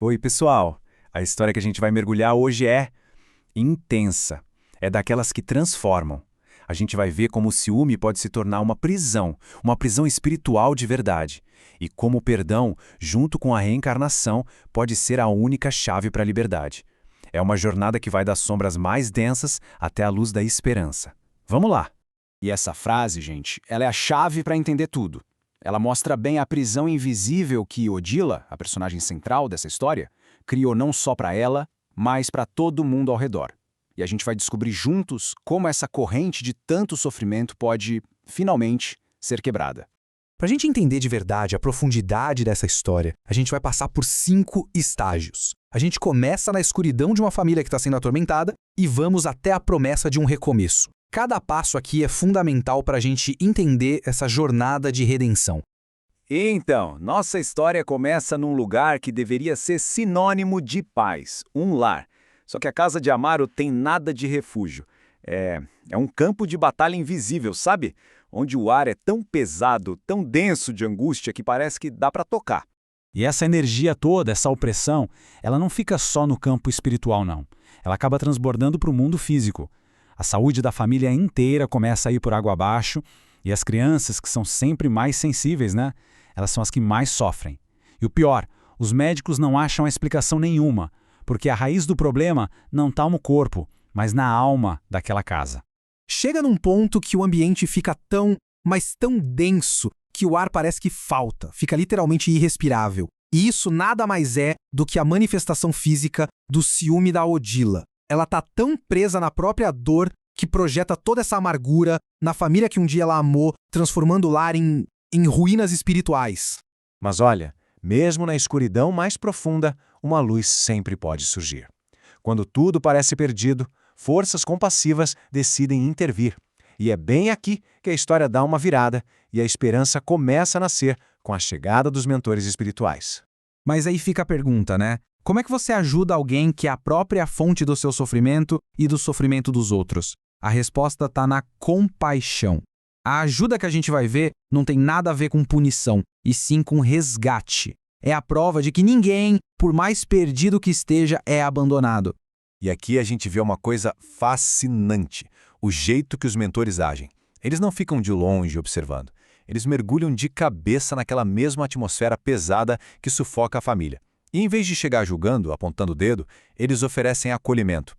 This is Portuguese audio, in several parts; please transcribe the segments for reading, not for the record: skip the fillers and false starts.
Oi, pessoal! A história que a gente vai mergulhar hoje é intensa. É daquelas que transformam. A gente vai ver como o ciúme pode se tornar uma prisão espiritual de verdade. E como o perdão, junto com a reencarnação, pode ser a única chave para a liberdade. É uma jornada que vai das sombras mais densas até a luz da esperança. Vamos lá! E essa frase, gente, ela é a chave para entender tudo. Ela mostra bem a prisão invisível que Odila, a personagem central dessa história, criou não só para ela, mas para todo mundo ao redor. E a gente vai descobrir juntos como essa corrente de tanto sofrimento pode, finalmente, ser quebrada. Para a gente entender de verdade a profundidade dessa história, a gente vai passar por 5 estágios. A gente começa na escuridão de uma família que está sendo atormentada e vamos até a promessa de um recomeço. Cada passo aqui é fundamental para a gente entender essa jornada de redenção. Então, nossa história começa num lugar que deveria ser sinônimo de paz, um lar. Só que a casa de Amaro tem nada de refúgio. É um campo de batalha invisível, sabe? Onde o ar é tão pesado, tão denso de angústia que parece que dá para tocar. E essa energia toda, essa opressão, ela não fica só no campo espiritual, não. Ela acaba transbordando para o mundo físico. A saúde da família inteira começa a ir por água abaixo e as crianças, que são sempre mais sensíveis, né? Elas são as que mais sofrem. E o pior, os médicos não acham explicação nenhuma, porque a raiz do problema não está no corpo, mas na alma daquela casa. Chega num ponto que o ambiente fica tão, mas tão denso, que o ar parece que falta, fica literalmente irrespirável. E isso nada mais é do que a manifestação física do ciúme da Odila. Ela tá tão presa na própria dor que projeta toda essa amargura na família que um dia ela amou, transformando o lar em ruínas espirituais. Mas olha, mesmo na escuridão mais profunda, uma luz sempre pode surgir. Quando tudo parece perdido, forças compassivas decidem intervir. E é bem aqui que a história dá uma virada e a esperança começa a nascer com a chegada dos mentores espirituais. Mas aí fica a pergunta, né? Como é que você ajuda alguém que é a própria fonte do seu sofrimento e do sofrimento dos outros? A resposta está na compaixão. A ajuda que a gente vai ver não tem nada a ver com punição, e sim com resgate. É a prova de que ninguém, por mais perdido que esteja, é abandonado. E aqui a gente vê uma coisa fascinante, o jeito que os mentores agem. Eles não ficam de longe observando. Eles mergulham de cabeça naquela mesma atmosfera pesada que sufoca a família. E em vez de chegar julgando, apontando o dedo, eles oferecem acolhimento.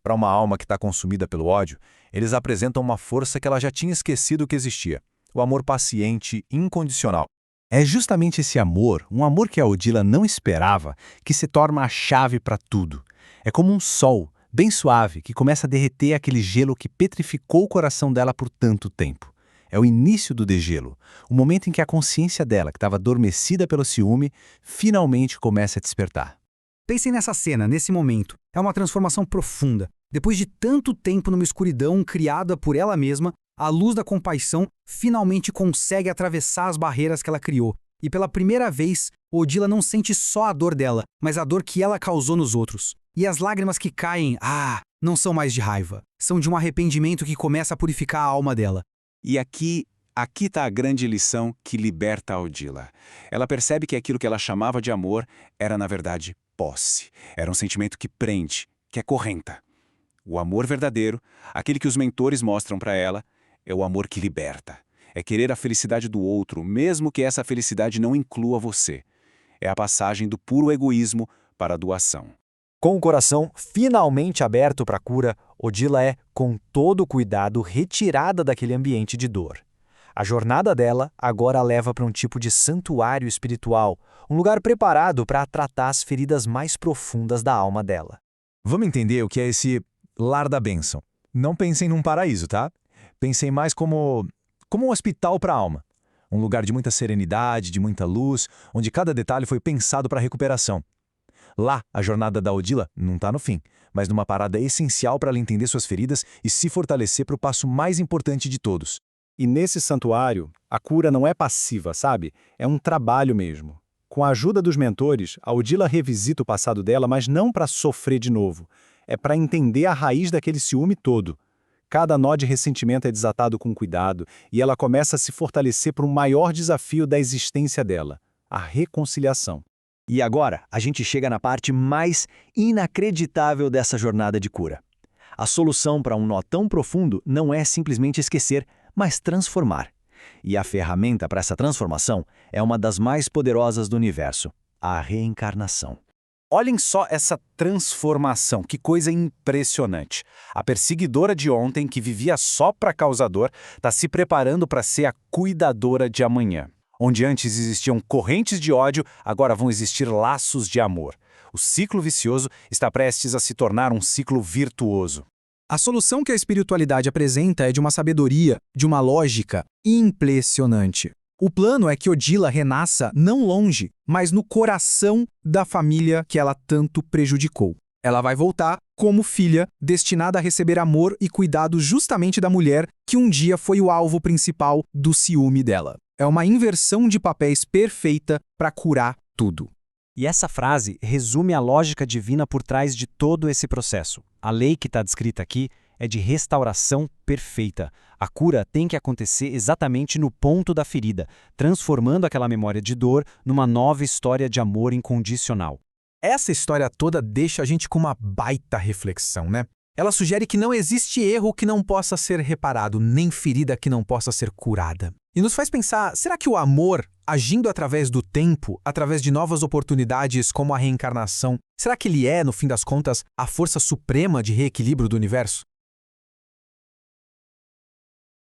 Para uma alma que está consumida pelo ódio, eles apresentam uma força que ela já tinha esquecido que existia. O amor paciente, incondicional. É justamente esse amor, um amor que a Odila não esperava, que se torna a chave para tudo. É como um sol, bem suave, que começa a derreter aquele gelo que petrificou o coração dela por tanto tempo. É o início do degelo, o momento em que a consciência dela, que estava adormecida pelo ciúme, finalmente começa a despertar. Pensem nessa cena, nesse momento. É uma transformação profunda. Depois de tanto tempo numa escuridão criada por ela mesma, a luz da compaixão finalmente consegue atravessar as barreiras que ela criou. E pela primeira vez, Odila não sente só a dor dela, mas a dor que ela causou nos outros. E as lágrimas que caem, não são mais de raiva. São de um arrependimento que começa a purificar a alma dela. E aqui está a grande lição que liberta a Odila. Ela percebe que aquilo que ela chamava de amor era, na verdade, posse. Era um sentimento que prende, que acorrenta. O amor verdadeiro, aquele que os mentores mostram para ela, é o amor que liberta. É querer a felicidade do outro, mesmo que essa felicidade não inclua você. É a passagem do puro egoísmo para a doação. Com o coração finalmente aberto para a cura, Odila é, com todo cuidado, retirada daquele ambiente de dor. A jornada dela agora a leva para um tipo de santuário espiritual, um lugar preparado para tratar as feridas mais profundas da alma dela. Vamos entender o que é esse lar da bênção. Não pensem num paraíso, tá? Pensem mais como um hospital para a alma. Um lugar de muita serenidade, de muita luz, onde cada detalhe foi pensado para a recuperação. Lá, a jornada da Odila não está no fim, mas numa parada essencial para ela entender suas feridas e se fortalecer para o passo mais importante de todos. E nesse santuário, a cura não é passiva, sabe? É um trabalho mesmo. Com a ajuda dos mentores, a Odila revisita o passado dela, mas não para sofrer de novo. É para entender a raiz daquele ciúme todo. Cada nó de ressentimento é desatado com cuidado e ela começa a se fortalecer para um maior desafio da existência dela, a reconciliação. E agora, a gente chega na parte mais inacreditável dessa jornada de cura. A solução para um nó tão profundo não é simplesmente esquecer, mas transformar. E a ferramenta para essa transformação é uma das mais poderosas do universo, a reencarnação. Olhem só essa transformação, que coisa impressionante. A perseguidora de ontem, que vivia só para causar dor, está se preparando para ser a cuidadora de amanhã. Onde antes existiam correntes de ódio, agora vão existir laços de amor. O ciclo vicioso está prestes a se tornar um ciclo virtuoso. A solução que a espiritualidade apresenta é de uma sabedoria, de uma lógica impressionante. O plano é que Odila renasça não longe, mas no coração da família que ela tanto prejudicou. Ela vai voltar como filha, destinada a receber amor e cuidado justamente da mulher que um dia foi o alvo principal do ciúme dela. É uma inversão de papéis perfeita para curar tudo. E essa frase resume a lógica divina por trás de todo esse processo. A lei que está descrita aqui é de restauração perfeita. A cura tem que acontecer exatamente no ponto da ferida, transformando aquela memória de dor numa nova história de amor incondicional. Essa história toda deixa a gente com uma baita reflexão, né? Ela sugere que não existe erro que não possa ser reparado, nem ferida que não possa ser curada. E nos faz pensar, será que o amor, agindo através do tempo, através de novas oportunidades como a reencarnação, será que ele é, no fim das contas, a força suprema de reequilíbrio do universo?